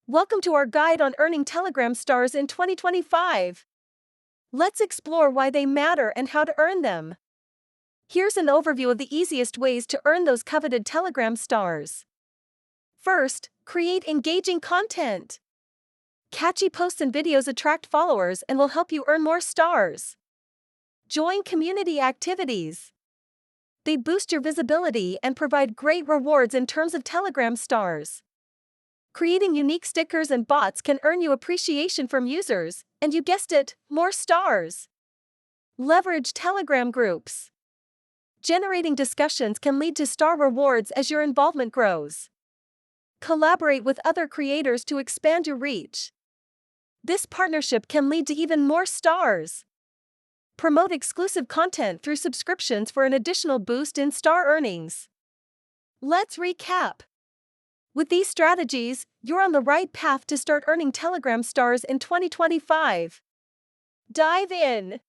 Welcome to our guide on earning Telegram stars in 2025. Let's explore why they matter and how to earn them. Here's an overview of the easiest ways to earn those coveted Telegram stars. First, create engaging content. Catchy posts and videos attract followers and will help you earn more stars. Join community activities. They boost your visibility and provide great rewards in terms of Telegram stars. Creating unique stickers and bots can earn you appreciation from users, and you guessed it, more stars. Leverage Telegram groups. Generating discussions can lead to star rewards as your involvement grows. Collaborate with other creators to expand your reach. This partnership can lead to even more stars. Promote exclusive content through subscriptions for an additional boost in star earnings. Let's recap. With these strategies, you're on the right path to start earning Telegram stars in 2025. Dive in.